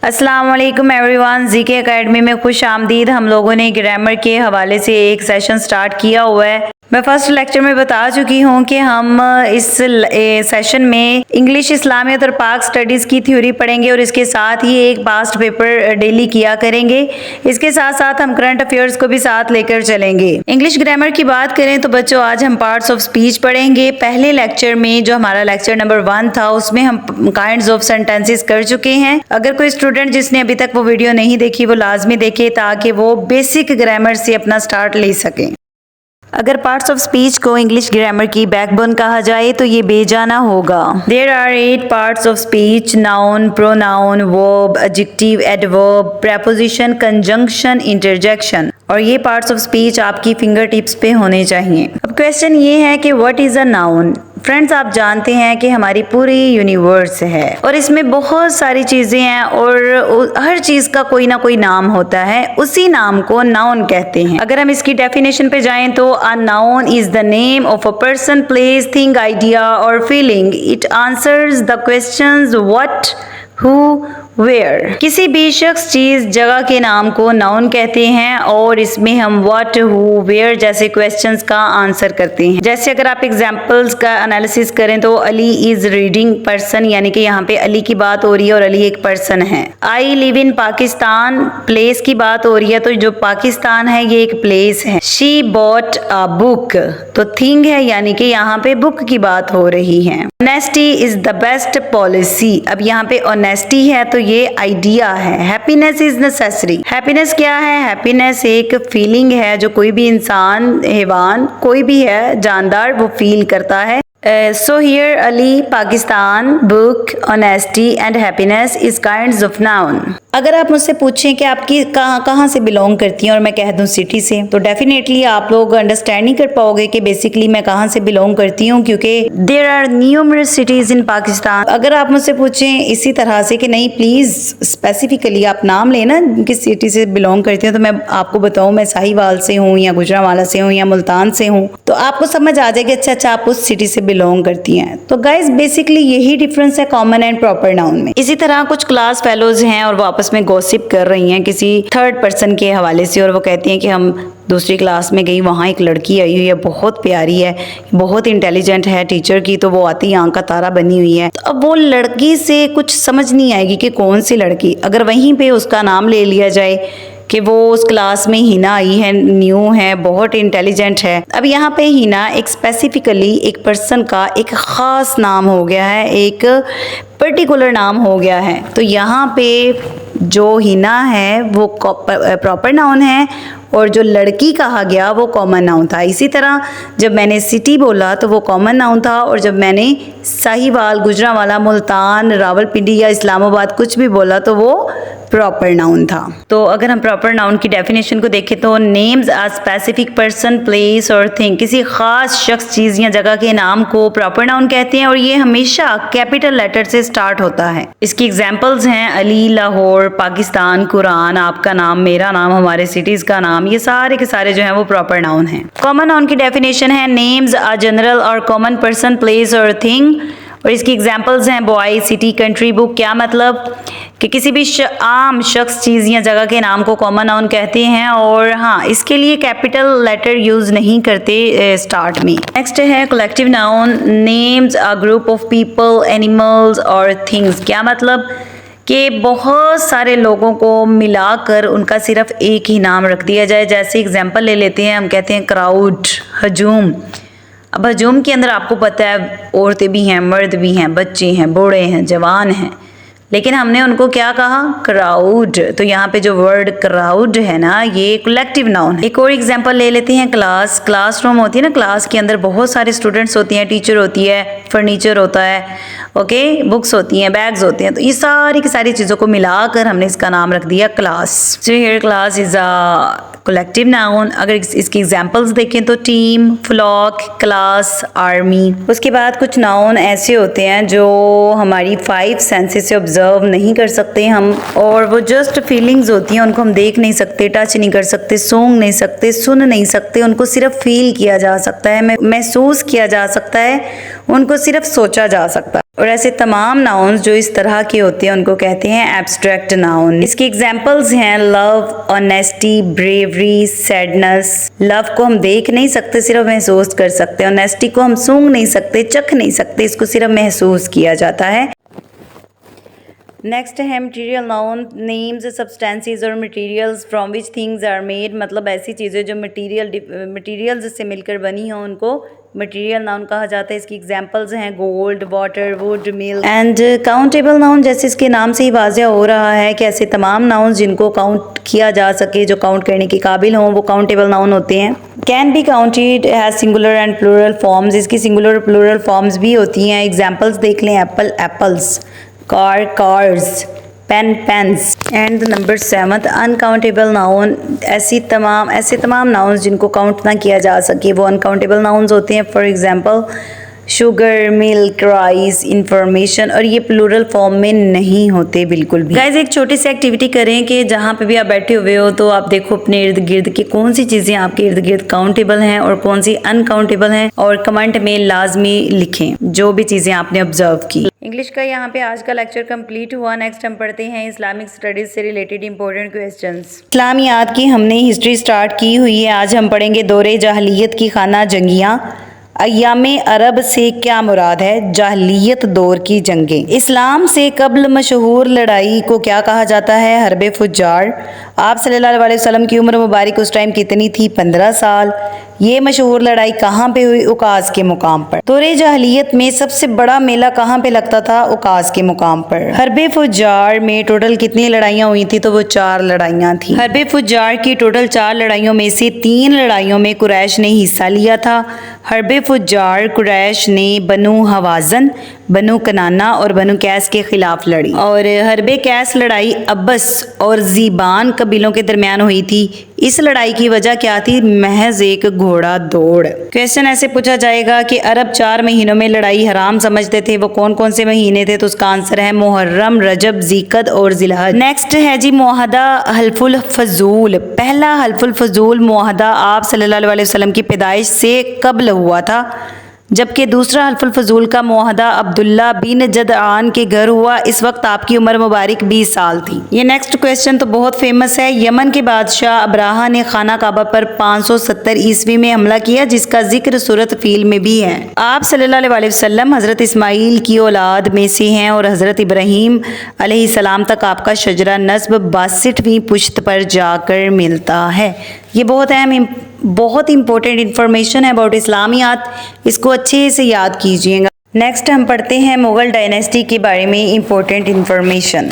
अस्सलाम वालेकुम everyone, GK academy में खुश आमदीद। हम लोगों ने ग्रामर के हवाले से एक सेशन स्टार्ट किया हुआ है। मैं फर्स्ट लेक्चर में बता चुकी हूँ कि हम इस सेशन में इंग्लिश, इस्लामियत और पाक स्टडीज़ की थ्योरी पढ़ेंगे और इसके साथ ही एक पास्ट पेपर डेली किया करेंगे। इसके साथ साथ हम करंट अफेयर्स को भी साथ लेकर चलेंगे। इंग्लिश ग्रामर की बात करें तो बच्चों आज हम पार्ट्स ऑफ स्पीच पढ़ेंगे। पहले लेक्चर में जो हमारा लेक्चर नंबर 1 था उसमें हम काइंड्स ऑफ सेंटेंसेस कर चुके हैं। अगर कोई स्टूडेंट जिसने अभी तक वो वीडियो नहीं देखी वो लाजमी देखे ताकि वो बेसिक ग्रामर से अपना स्टार्ट ले सकें। अगर पार्ट्स ऑफ स्पीच को इंग्लिश ग्रामर की बैकबोन कहा जाए तो ये बेजाना होगा। There are 8 parts of speech: noun, pronoun, verb, adjective, adverb, preposition, conjunction, interjection. और ये पार्ट्स ऑफ स्पीच आपकी फिंगर टिप्स पे होने चाहिए। अब क्वेश्चन ये है कि what is a noun. Friends, आप जानते हैं कि हमारी पूरी यूनिवर्स है और इसमें बहुत सारी चीजें हैं और हर चीज का कोई ना कोई नाम होता है। उसी नाम को नाउन कहते हैं। अगर हम इसकी डेफिनेशन पे जाएं तो a noun is the name of a person, place, thing, idea or feeling. It answers the questions what, who, where. किसी भी शख्स, चीज, जगह के नाम को नाउन कहते हैं और इसमें हम व्हाट, हु, वेयर जैसे क्वेश्चंस का आंसर करते हैं। जैसे अगर आप एग्जांपल्स का एनालिसिस करें तो अली इज रीडिंग पर्सन, यानी कि यहाँ पे अली की बात हो रही है और अली एक पर्सन है। I live in Pakistan, place की बात हो रही है तो जो पाकिस्तान है ये एक प्लेस है। शी बॉट अ बुक, तो थिंग है यानी कि यहाँ पे बुक की बात हो रही है। Honesty is the best policy, अब यहाँ पे ऑनेस्टी है तो ये आइडिया है। हैप्पीनेस इज नेसेसरी, हैप्पीनेस क्या है? हैप्पीनेस एक फीलिंग है जो कोई भी इंसान, हैवान, कोई भी है जानदार वो फील करता है। So here Ali, Pakistan, book, honesty and happiness is kinds of noun. अगर आप मुझसे पूछें कि आपकी कहाँ से बिलोंग करती हैं और मैं कह दूं सिटी से, तो डेफिनेटली आप लोग अंडरस्टैंड नहीं कर पाओगे कि बेसिकली मैं कहाँ से बिलोंग करती हूँ, क्योंकि there are numerous cities in Pakistan. अगर आप मुझसे पूछें इसी तरह से कि नहीं प्लीज स्पेसिफिकली आप नाम लेना किस सिटी से बिलोंग करती हूँ, तो मैं आपको बताऊँ मैं साहिवाल से हूँ या गुजरांवाला से हूँ या मुल्तान से हूँ, तो आपको समझ आ जाएगा अच्छा आप उस सिटी से बिलोंग करती हैं। तो गाइज बेसिकली यही डिफरेंस है कॉमन एंड प्रॉपर नाउन में। इसी तरह कुछ क्लास फेलोज हैं और वो आपस में गॉसिप कर रही हैं किसी थर्ड पर्सन के हवाले से, और वो कहती हैं कि हम दूसरी क्लास में गई, वहाँ एक लड़की आई हुई है, बहुत प्यारी है, बहुत इंटेलिजेंट है, टीचर की तो वो आती आंख का तारा बनी हुई है। तो अब वो लड़की से कुछ समझ नहीं आएगी कि कौन सी लड़की, अगर वहीं पे उसका नाम ले लिया जाए कि वो उस क्लास में हिना आई है, न्यू है, बहुत इंटेलिजेंट है। अब यहाँ पे हिना एक स्पेसिफिकली एक पर्सन का एक ख़ास नाम हो गया है, एक पर्टिकुलर नाम हो गया है। तो यहाँ पे जो हिना है वो प्रॉपर नाउन है और जो लड़की कहा गया वो कॉमन नाउन था। इसी तरह जब मैंने सिटी बोला तो वो कॉमन नाउन था और जब मैंने साहिवाल, गुजरांवाला, मुल्तान, रावलपिंडी या इस्लामाबाद कुछ भी बोला तो वो प्रॉपर नाउन था। तो अगर हम प्रॉपर नाउन की डेफिनेशन को देखें तो names are specific person, place और थिंग। किसी खास शख्स, चीज या जगह के नाम को प्रॉपर नाउन कहते हैं और ये हमेशा कैपिटल लेटर से स्टार्ट होता है। इसकी एग्जांपल्स हैं अली, लाहौर, पाकिस्तान, कुरान, आपका नाम, मेरा नाम, हमारे सिटीज का नाम, ये सारे के सारे जो हैं वो प्रॉपर नाउन हैं। कॉमन नाउन की डेफिनेशन है नेम्स आर जनरल और कॉमन पर्सन, प्लेस और थिंग। और इसकी एग्जांपल्स हैं बॉय, सिटी, कंट्री, बुक। क्या मतलब कि किसी भी आम शख्स, चीज़ या जगह के नाम को कॉमन नाउन कहते हैं और हाँ, इसके लिए कैपिटल लेटर यूज़ नहीं करते स्टार्ट में। नेक्स्ट है collective noun, names a group of people, animals और थिंग्स। क्या मतलब कि बहुत सारे लोगों को मिलाकर उनका सिर्फ एक ही नाम रख दिया जाए। जैसे एग्जांपल ले लेते हैं, हम कहते हैं क्राउड, हजूम। अब हजूम के अंदर आपको पता है औरतें भी हैं, मर्द भी हैं, बच्चे हैं, बूढ़े हैं, जवान हैं, लेकिन हमने उनको क्या कहा? क्राउड। तो यहाँ पे जो वर्ड क्राउड है ना, ये कलेक्टिव नाउन है। एक और एग्जांपल ले लेते हैं, क्लास। क्लासरूम होती है ना, क्लास के अंदर बहुत सारे स्टूडेंट्स होती हैं, टीचर होती है, फर्नीचर होता है, ओके, बुक्स होती हैं, बैग्स होते हैं। तो ये सारी की सारी चीज़ों को मिलाकर हमने इसका नाम रख दिया class. So here class is a collective noun. अगर इसकी एग्जांपल्स देखें तो टीम, फ्लॉक, क्लास, आर्मी। उसके बाद कुछ नाउन ऐसे होते हैं जो हमारी 5 सेंसेस से ऑब्जर्व नहीं कर सकते हम, और वो जस्ट फीलिंग्स होती हैं, उनको हम देख नहीं सकते, टच नहीं कर सकते, सूंघ नहीं सकते, सुन नहीं सकते, उनको सिर्फ फील किया जा सकता है, महसूस किया जा सकता है, उनको सिर्फ सोचा जा सकता है। और ऐसे तमाम नाउन्स जो इस तरह के होते हैं उनको कहते हैं एब्स्ट्रैक्ट नाउन। इसके एग्जांपल्स हैं love, honesty, bravery, sadness. Love को हम देख नहीं सकते, सिर्फ महसूस कर सकते हैं। ऑनेस्टी को हम सूंघ नहीं सकते, चख नहीं सकते, इसको सिर्फ महसूस किया जाता है। नेक्स्ट है मटीरियल नाउन, नेम्स सब्सटेंसेस और materials from which things are made, मतलब ऐसी चीज़ें जो मटेरियल्स से मिलकर बनी हों उनको मटेरियल नाउन कहा जाता है। इसकी एग्जांपल्स हैं gold, water, would, milk. And countable noun, जैसे इसके नाम से ही वाज़ह हो रहा है कि ऐसे तमाम नाउन जिनको काउंट किया जा सके, जो काउंट करने के काबिल हों, वो काउंटेबल नाउन होते हैं। Can be counted has singular and plural forms, इसकी सिंगुलर और प्लूरल फॉर्म्स भी होती हैं। एग्जाम्पल्स देख लें, apple, apples, car, cars, pen, pens. And number 7 uncountable noun, ऐसे तमाम नाउन्स जिनको काउंट ना किया जा सके वो अनकाउंटेबल नाउन्स होते हैं। For example sugar, milk, rice, information, और ये प्लूरल फॉर्म में नहीं होते बिल्कुल भी। गाइस एक छोटी सी एक्टिविटी करें कि जहाँ पे भी आप बैठे हुए हो तो आप देखो अपने इर्द गिर्द की कौन सी चीज़ें आपके इर्द गिर्द काउंटेबल हैं और कौन सी अनकाउंटेबल हैं, और कमेंट में लाजमी लिखें जो भी चीज़ें आपने ऑब्जर्व की। इंग्लिश का यहाँ पे आज का लेक्चर कंप्लीट हुआ। नेक्स्ट हम पढ़ते हैं इस्लामिक स्टडीज से रिलेटेड इंपॉर्टेंट क्वेश्चंस। इस्लामियात की हमने हिस्ट्री स्टार्ट की हुई है। आज हम पढ़ेंगे दौरे जाहलियत की खाना जंगियाँ। अय्यामे अरब से क्या मुराद है? जाहलियत दौर की जंगें। इस्लाम से कब्ल मशहूर लड़ाई को क्या कहा जाता है? हर्ब फुज्जार। आप सल्लल्लाहु अलैहि वसल्लम की उम्र मुबारक उस टाइम कितनी थी? 15 साल। ये मशहूर लड़ाई कहाँ पे हुई? उकास के मुकाम पर। दौरे जाहलियत में सबसे बड़ा मेला कहाँ पे लगता था? उकास के मुकाम पर। हर्ब फुज्जार में टोटल कितनी लड़ाइयाँ हुई थी? तो वो 4 लड़ाइयाँ थी। हर्ब फुज्जार की टोटल 4 लड़ाइयों में से 3 लड़ाइयों में कुरैश ने हिस्सा लिया था। हर्ब फुज्जार कुरैश ने बनु हवाजन, बनु कनाना और बनु कैस के खिलाफ लड़ी, और हर्ब कैस लड़ाई अब्बस और ज़ीबान कबीलों के दरमियान हुई थी। इस लड़ाई की वजह क्या थी? महज एक घोड़ा दौड़। क्वेश्चन ऐसे पूछा जाएगा कि अरब 4 महीनों में लड़ाई हराम समझते थे, वो कौन कौन से महीने थे? तो उसका आंसर है मुहर्रम, रजब, ज़ीक़द और ज़िलहज। नेक्स्ट है जी मुआहदा हल्फुल फजूल। पहला हल्फुल फजूल मुआहदा आप सल्लल्लाहु अलैहि वसल्लम की पैदाइश से कब्ल हुआ था, जबकि दूसरा हल्फुल फजूल का मुआहदा अब्दुल्ला बिन जदआन के घर हुआ। इस वक्त आपकी उम्र मुबारक 20 साल थी। ये नेक्स्ट क्वेश्चन तो बहुत फेमस है। यमन के बादशाह अब्राहा ने खाना काबा पर 570 ईस्वी में हमला किया, जिसका जिक्र सूरत फील में भी है। आप सल्लल्लाहु अलैहि वसल्लम हज़रत इस्माइल की औलाद में से हैं और हज़रत इब्राहीम अलैहिस्सलाम तक आपका शजरा नस्ब 62वीं पुश्त पर जाकर मिलता है। ये बहुत इंपॉर्टेंट इन्फॉर्मेशन है अबाउट इस्लामियात, इसको अच्छे से याद कीजिएगा। नेक्स्ट हम पढ़ते हैं मुग़ल डायनेस्टी के बारे में इंपॉर्टेंट इन्फॉर्मेशन।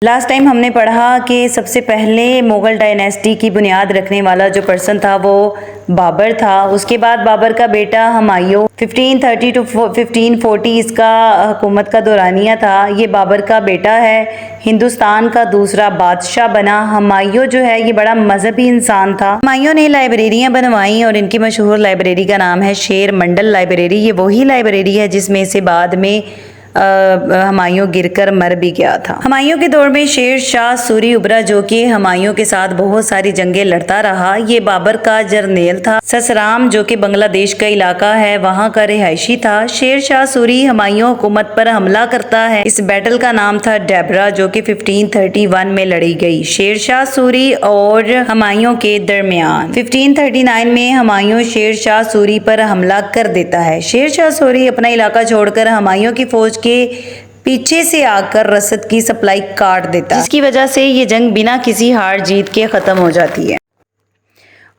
लास्ट टाइम हमने पढ़ा कि सबसे पहले मुग़ल डायनेस्टी की बुनियाद रखने वाला जो पर्सन था वो बाबर था। उसके बाद बाबर का बेटा हुमायूं 1530 to 1540 इसका हुकूमत का दौरानिया था। ये बाबर का बेटा है, हिंदुस्तान का दूसरा बादशाह बना। हुमायूं जो है ये बड़ा मजहबी इंसान था। हुमायूं ने लाइब्रेरियाँ बनवाई और इनकी मशहूर लाइब्रेरी का नाम है शेर मंडल लाइब्रेरी। ये वही लाइब्रेरी है जिसमें से बाद में हुमायूं गिरकर मर भी गया था। हुमायूं के दौर में शेर शाह सूरी उभरा, जो कि हुमायूं के साथ बहुत सारी जंगें लड़ता रहा। ये बाबर का जर्नेल था। ससराम जो कि बांग्लादेश का इलाका है, वहाँ का रिहायशी था। शेर शाह सूरी हुमायूं हुकूमत पर हमला करता है। इस बैटल का नाम था डेबरा, जो कि 1531 में लड़ी गई शेर शाह सूरी और हुमायूं के दरमियान। 1539 में हुमायूं शेर शाह सूरी पर हमला कर देता है। शेर शाह सूरी अपना इलाका छोड़कर हुमायूं की फौज के पीछे से आकर रसद की सप्लाई काट देता, जिसकी वजह से ये जंग बिना किसी हार जीत के ख़त्म हो जाती है।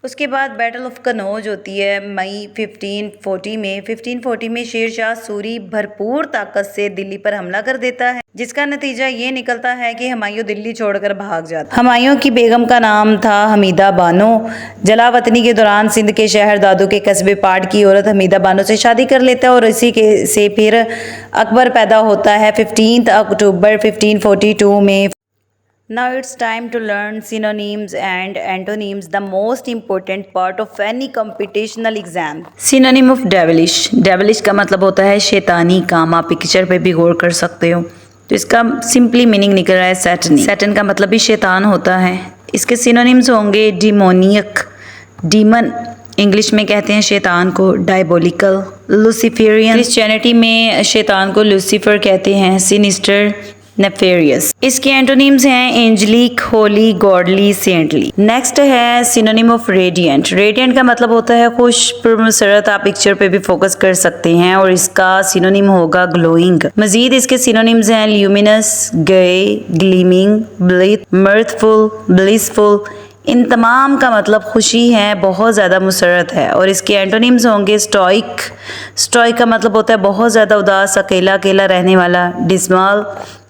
उसके बाद बैटल ऑफ कनौज होती है मई 1540 में शेर शाह सूरी भरपूर ताकत से दिल्ली पर हमला कर देता है, जिसका नतीजा ये निकलता है कि हुमायूं दिल्ली छोड़कर भाग जाता है। हुमायूं की बेगम का नाम था हमीदा बानो। जलावतनी के दौरान सिंध के शहर दादू के कस्बे पाट की औरत हमीदा बानो से शादी कर लेता है और इसी के से फिर अकबर पैदा होता है 15 अक्टूबर 1542 में। Now it's time to learn synonyms and antonyms, the most important part of any computational exam. Synonym of devilish. Devilish का मतलब होता है शैतानी काम। आप पिक्चर पे भी गौर कर सकते हो। तो इसका सिंपली मीनिंग निकल रहा है सैटनी। सैटन का मतलब भी शैतान होता है। इसके सिनोनिम्स होंगे डिमोनियक, डीमन, इंग्लिश में कहते हैं शैतान को डायबोलिकल। लूसीफेरियन, क्रिश्चियनिटी में शैतान को लूसीफर कहते हैं। Sinister, nefarious. इसके एंटोनिम्स हैं angelic, Holi, godly, saintly. Next है सिनोनिम ऑफ रेडिएंट। रेडिएंट का मतलब होता है खुश, पुरमसरत। आप पिक्चर पे भी फोकस कर सकते हैं और इसका सिनोनिम होगा ग्लोइंग। मजीद इसके सिनोनिम्स हैं ल्यूमिनस, गे, ग्लीमिंग, ब्लिथ, मर्थफुल, ब्लिसफुल। इन तमाम का मतलब खुशी है, बहुत ज़्यादा मुसरत है। और इसके एंटोनिम्स होंगे स्टोइक। स्टोइक का मतलब होता है बहुत ज़्यादा उदास, अकेला अकेला रहने वाला। Dismal,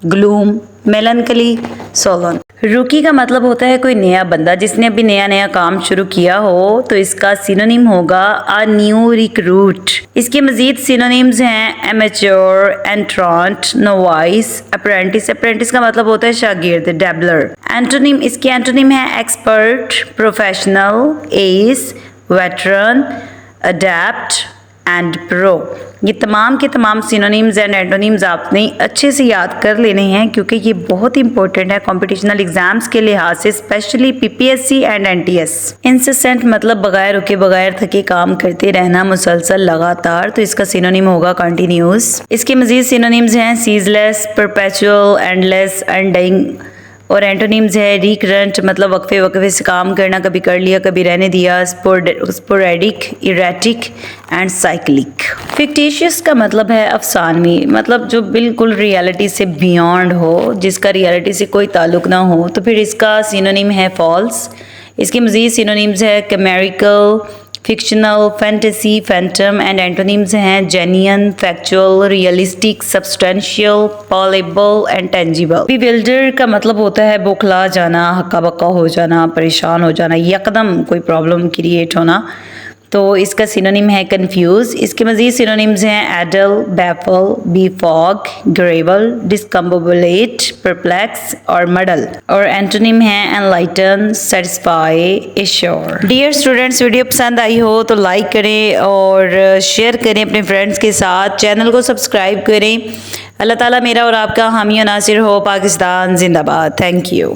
gloom, मेलनकली, Solan. रूकी का मतलब होता है कोई नया बंदा जिसने अभी नया नया काम शुरू किया हो, तो इसका सिनोनिम होगा अ न्यू रिक्रूट। इसके मजीद सिनोनिम्स हैं एमेच्योर, एंट्रांट, नोवाइस, अप्रेंटिस। अप्रेंटिस का मतलब होता है शागिर्द, डेबलर। एंटोनिम, इसके एंटोनिम है expert, professional, S, veteran, adapt and pro. ये तमाम के तमाम सिनोनिम्स एंड एंटोनिम्स आपने अच्छे से याद कर लेने हैं क्योंकि ये बहुत इंपॉर्टेंट है कॉम्पिटिशनल एग्जाम्स के लिहाज से, specially PPSC and NTS. Insistent मतलब बगैर रुके बगैर थके काम करते रहना, मुसलसल, लगातार। तो इसका सिनोनिम होगा कंटिन्यूस। इसके मजीद सिनोनिम्स हैं सीजलेस, परपेचुअल, एंडलेस, अनडाइंग। और एंटोनिम्स है रिकरेंट मतलब वक्फे वक्फे से काम करना, कभी कर लिया कभी रहने दिया। Sporadic, erratic and cyclic. Fictitious का मतलब है अफसानवी, मतलब जो बिल्कुल रियलिटी से बियॉन्ड हो, जिसका रियलिटी से कोई ताल्लुक ना हो। तो फिर इसका सिनोनिम है फॉल्स। इसके मजीद सिनोनिम्स है chimerical, fictional, fantasy, phantom and antonyms हैं genuine, factual, realistic, substantial, palpable and tangible. Bewilder का मतलब होता है बौखला जाना, हक्का बक्का हो जाना, परेशान हो जाना, यकदम कोई प्रॉब्लम क्रिएट होना। तो इसका सिनोनिम है कंफ्यूज। इसके मजीद सिनोनिम्स हैं addle, baffle, befog, gravel, discombobulate, perplex और मडल। और एंटोनिम है enlighten, satisfy, assure. Dear students, video पसंद आई हो तो लाइक करें और शेयर करें अपने फ्रेंड्स के साथ। चैनल को सब्सक्राइब करें। अल्लाह ताला मेरा और आपका हामी और नासिर हो। पाकिस्तान जिंदाबाद। Thank you.